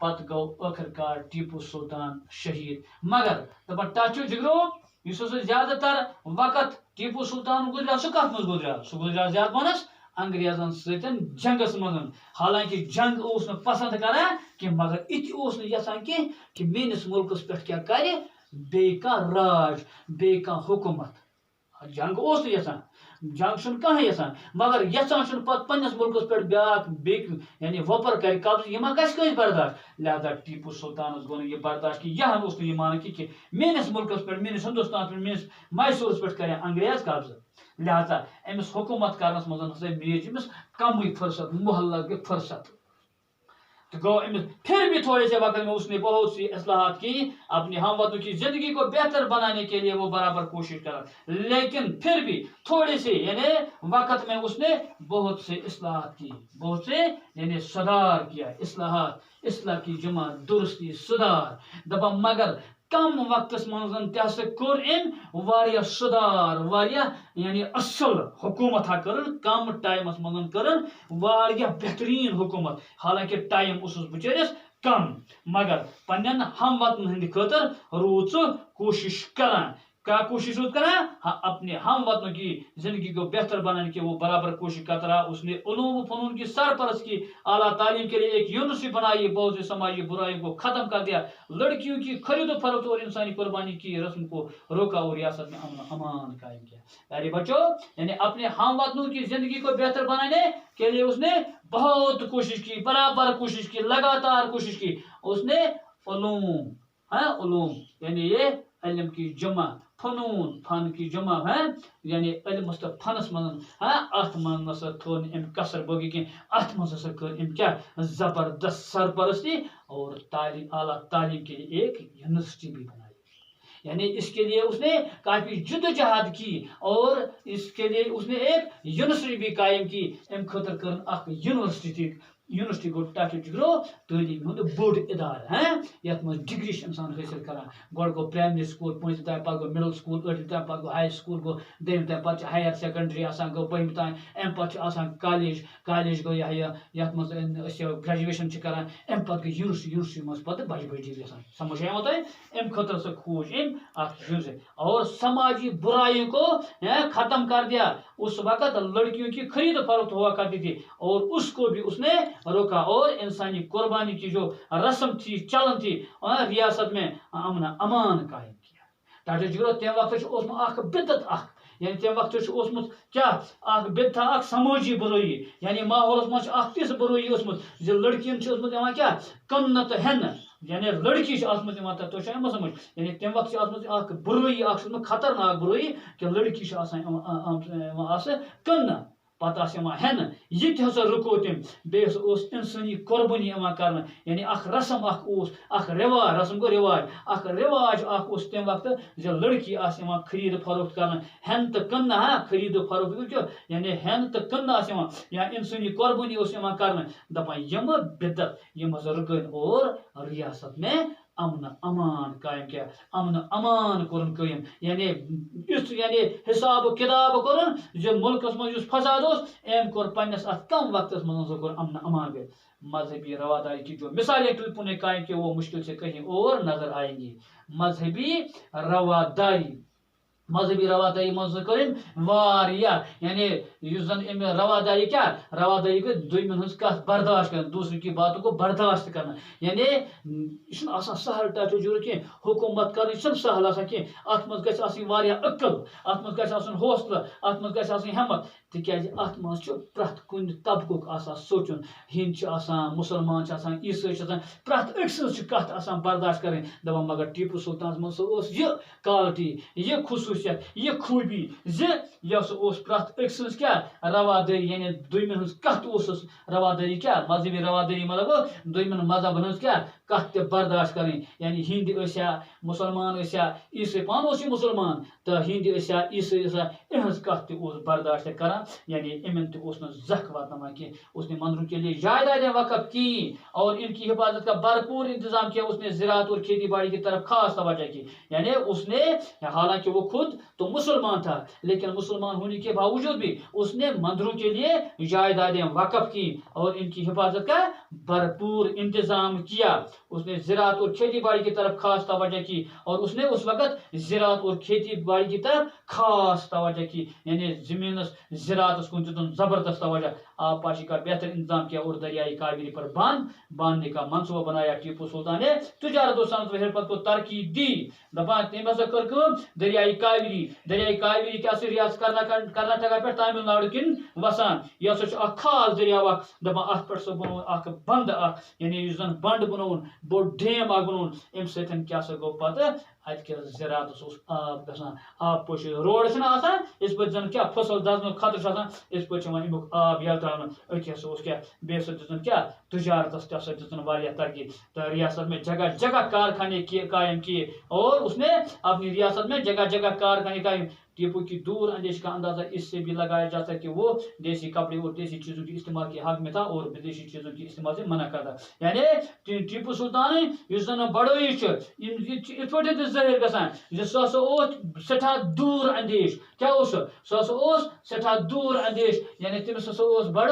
پت گو آخر کار ٹیپو سلطان شہید مگر دپان ٹچو جگرو اس زیادہ تر وقت ٹیپو سلطان گزرا سہ کت مز گزرا سہ گزرا زیادہ پہنس انگریزن ستن جنگس من حالانکہ جنگ اس پسند کران کہ مگر ات یسان کہ میس ملکس پہ کیا کر بیہ راج بیہ حکومت جنگ اس یسان جنگ چھ کھانا یسان مگر یسان پتہ پنس ملکس پہ بیاکھ یعنی وپر کر قبضہ یہ گھس کس برداشت لہذا ٹیپو سلطانس گو یہ برداشت کہ یہ مان کہ میس ملکس پہ میس ہندوستان پہ میس میسورس پہ کر انگریز قبضہ لہذا امس حکومت کرنس مز میج امس کم فرصت محلہ گئی فرصت تو گو امس پھر بھی تھوڑے سے وقت میں اس نے بہت سی اصلاحات کی اپنی ہم وطنوں کی زندگی کو بہتر بنانے کے لیے وہ برابر کوشش کرا لیکن پھر بھی تھوڑے سے یعنی وقت میں اس نے بہت سے اصلاحات کی بہت سے یعنی سدھار کیا اصلاحات اصلاح کی جمع درستی سدھار دپا مگر کم وقت من تہ کور ام سدھار یعنی اصل حکومت کر کم ٹائمس من کر بہترین حکومت حالانکہ ٹائم اس بچارس کم مگر پنن ہم وطن ہند خاطر رود سہ کوشش کران کیا کوشش رود کران اپنے ہم وطنوں کی زندگی کو بہتر بنانے کی وہ برابر کوشش کرتا رہا اس نے علوم و فنون کی سرپرست کی اعلیٰ تعلیم کے لیے ایک یونیورسٹی بنائی بہت سی سماجی برائیوں کو ختم کر دیا لڑکیوں کی خرید و فروخت اور انسانی قربانی کی رسم کو روکا اور ریاست میں امن و امان قائم کیا پیارے بچوں یعنی اپنے ہم وطنوں کی زندگی کو بہتر بنانے کے لیے اس نے بہت کوشش کی برابر کوشش کی لگاتار کوشش کی اس نے علوم یعنی یہ علم کی جمع فنون فن کی جمع ہے یعنی علم فنس من ات من تھو ام کثر بوگی کی ات من کر ام کیا زبردست سرپرستی اور تعلیم اعلیٰ تعلیم کے لیے ایک یونیورسٹی بھی بنائی یعنی اس کے لیے اس نے کافی جدوجہد کی اور اس کے لیے اس نے ایک یونیورسٹی بھی قائم کی ام خاطر کر اخ یونیورسٹی گو تاکہ جگرو تعلیم ہند بوڑ ادارہ ہے یت مز ڈگری انسان حاصل کران گوڑ گو پرائمری سکول پانچم تام پتہ گو مڈل سکول ٲٹھم تام پتہ گو ہائی سکول گو دہم تام پتہ ہائر سیکنڈری آسان گو بہم تام ام پتہ آسان کالیج گو یت مز گریجویشن کران ام پتہ گئی یونیورسٹی مز پتہ بجہ بجہ ڈگری آسان سمجھ آیا تہ ام خاطر سہ کھوج ام اخ یونیورسٹی اور سماجی برائیوں کو ختم کر دیا اس وقت لڑکیوں کی خرید و فروخت ہوا کرتی تھی اور اس کو بھی اس نے روکا اور انسانی قربانی کی جو رسم تھی چلن تھی ریاست میں امن امان قائم کیا ڈاکٹر جگرو تم وقت اخ بدت اخ یعنی تم وقت کیا اخ بدت اخ سماجی برائی یعنی ماحولس مجھ اخ تس برائی لڑکین کیا کن تو ہن یعنی لڑکی تو سمجھ یعنی تم وقت اخ برائی اخ خطرناک برائی کہ لڑکی کن پتہ ہن یہ تہ رکو تم بیس انسانی قربانی کر یعنی اخ رسم اخ رواج رسم گو رواج اخ رواج اخ تم وقت لڑکی خرید فروخت کر ہن تو کن خرید فروخت یعنی ہن تو کن یا انسانی قربانی کر دپان یم بدت یم رکن اور ریاست میں امن امان قائم کیا امن امان کورن قائم یعنی یعنی حساب و کتاب کورن جو ملکس مز فساد ام کور پنس ات کم وقت مز کور امن امان گئے مذہبی رواداری کی جو مثالیں ٹیپو نے قائم کی وہ مشکل سے کہیں اور نظر آئیں گی مذہبی رواداری مز کرن واریا یعنی ام رواداری کیا رواداری کو دویمن ہز کت برداشت کرنا دوسرے کی باتوں کو برداشت کرنا یعنی یہ سہل ٹچ ضرور کی حکومت کریں سہل آسان کی ات مز گژھِ آسٕنۍ واریاہ عقل ات مز گژھِ آسُن حوصلہ ات مز گژھِ آسٕنۍ ہمت تکیازِ ات مز چھُ پرٛٮ۪تھ کُنہِ طبقُک آسان سونٛچُن ہِنٛدۍ چھِ آسان مُسلمان چھِ آسان عیٖسٲے چھِ آسان پرٛٮ۪تھ أکۍ سٕنٛز چھِ کتھ آسان برداشت کرٕنۍ دپان مگر ٹیپو سلطانس منٛز ٲس یہِ کالٹی یہِ خصوٗصیت یہِ خوٗبی زِ یۄس پرٛٮ۪تھ أکۍ سٕنٛز کیٛاہ روادٲری یعنی دویمن ہٕنٛز کتھ اوسُس روادٲری کیٛاہ مذہبی روادٲری مطلب دویمن مذہبن ہٕنٛز کیٛاہ کتھ تہِ برداشت کرٕنۍ یعنی ہِنٛدۍ ٲسیا مُسلمان ٲسیا عیٖسٲے پانہٕ اوس یہِ مُسلمان تہٕ ہِنٛدۍ ٲسیا عیٖسٲے ٲسیا یِہٕنٛز کتھ تہِ اوس برداشت کران یعنی امن تو زخ واتناوان کی اس نے مندروں کے لیے جائیدادیں وقف کی اور ان کی حفاظت کا بھرپور انتظام کیا اس نے زراعت اور کھیتی باڑی کی طرف خاص توجہ کی یعنی اس نے حالانکہ وہ خود تو مسلمان تھا لیکن مسلمان ہونے کے باوجود بھی اس نے مندروں کے لیے جائیدادیں وقف کی اور ان کی حفاظت کا بھرپور انتظام کیا اس نے زراعت اور کھیتی باڑی کی طرف خاص توجہ کی اور اس نے اس وقت زراعت اور کھیتی باڑی کی طرف خاص توجہ کی یعنی زمین زراعت کو دن زبردست توجہ آب پاشی کا بہتر انتظام کیا اور دریائے کاویری پر باندھنے کا منصوبہ بنایا ٹیپو سلطان نے تجارت و صنعت و حرفت کو ترقی دی دپان تم ہسا کر دریائے کاویری کیا ریاست کرناٹکا پہ تامل ناڈو کن وسان یہ ہسا خاص دریاو دپان ات پہ سا بنو بند یعنی زن بند بنون بوڑ ڈیم بنون ام سن کیا سا گو پتہ ات زراعت آب گھان آب پوش روڈ آسان اس پہ زن کیا فصل دزن خطر آسان اس پہ امیک آب یل تران اتھی ہسا کیا بیس دن کیا تجارتس تہ دن واریاہ ترقی تو ریاست میں جگہ جگہ کارخانے قائم کیے اور اس نے اپنی ریاست میں جگہ جگہ کارخانے قائم ٹیپو کی دور اندیش کا اندازہ اس سے بھی لگایا جا سکتا کہ وہ دیسی کپڑے اور دیسی چیزوں کی استعمال کے حق میں تھا اور بدیشی چیزوں کی استعمال سے منع کرتا یعنی ٹیپو سلطان اس زن بڑوئی ات پہ ظاہر گژھان سہ سٹھا دور اندیش کیا سہ سٹھا دور اندیش یعنی تمس ہسا بڑ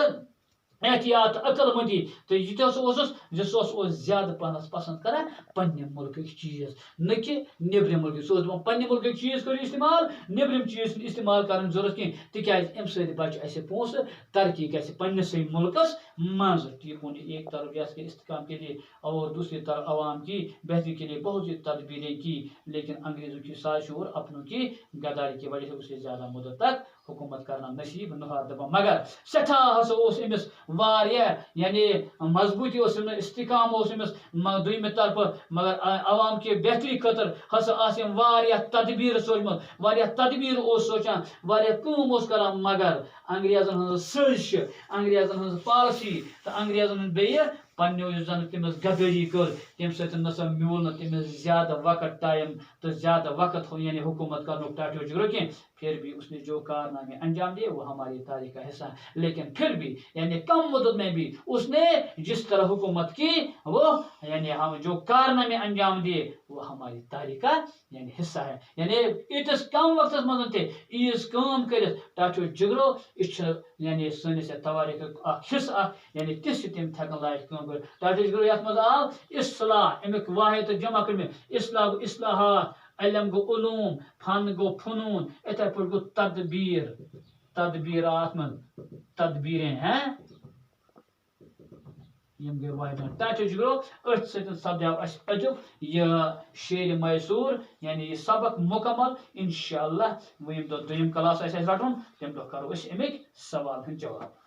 احتیاط عقل مندی تو یہ سہ زیادہ پہنس پسند کران پنہ ملک چیز نہ کہ نیبرم ملک سہ پنہ ملک چیز کرو استعمال نیبرم چیز استعمال کرن ضرورت کہیں تکیاز ام سی بچ اس پونسہ ترقی گژھِ پنسے ملکس مز ٹیپو نے ایک طرف ریاست کے استحکام کے لیے اور دوسری طرف عوام کی بہتری کے لیے بہت سی تدبیریں کی لیکن انگریزوں کی سازش اور اپنوں کی غداری کی وجہ سے اسے زیادہ مدت تک حکومت کرنا نصیب نہ دپان مگر سٹھا ہسا امس واریاہ یعنی مضبوطی استحکام امس دویمہ طرف مگر عوام کی بہتری خاطر ہسا واریاہ تدبیر سوچمت واریاہ تدبیر سوچان واریاہ کام کران مگر انگریزن ہنز سازش انگریزن ہنز پالسی تو انگریزن ہند بیٚیہِ پنو زن تمس غداری کر تم سۭتۍ نسا میول نہٕ تمس زیادہ وقت ٹائم تو زیادہ وقت یعنی حکومت کرنے ٹاٹو جگرو کی پھر بھی اس نے جو کارنامے انجام دیے وہ ہماری تاریخ کا حصہ ہے لیکن پھر بھی یعنی کم مدت میں بھی اس نے جس طرح حکومت کی وہ یعنی ہم جو کارنامے انجام دیے وہ ہماری تاریخ کا یعنی حصہ ہے یعنی اتس کم وقت من تیز کام کر ٹاٹو جگرو یہ یعنی سنس تواریخ حصہ یعنی تس تم ہکن لائق کام کر ٹاٹو جگرو یت مز آو اصلاح امیک واحد جمع کر اصلاح گو اصلاحات علم گو علوم فن گو فنون اتھے پہ گو تدبیرات من تدبیریں ہیں یم گئی واحد ٹاٹو جگرو ات ستن سپدیو اس ادب یہ شیر میسور یعنی یہ سبق مکمل انشاءاللہ یم دو دویم کلاس اس رٹن تم دو کرو اس امیک سوال ہن جواب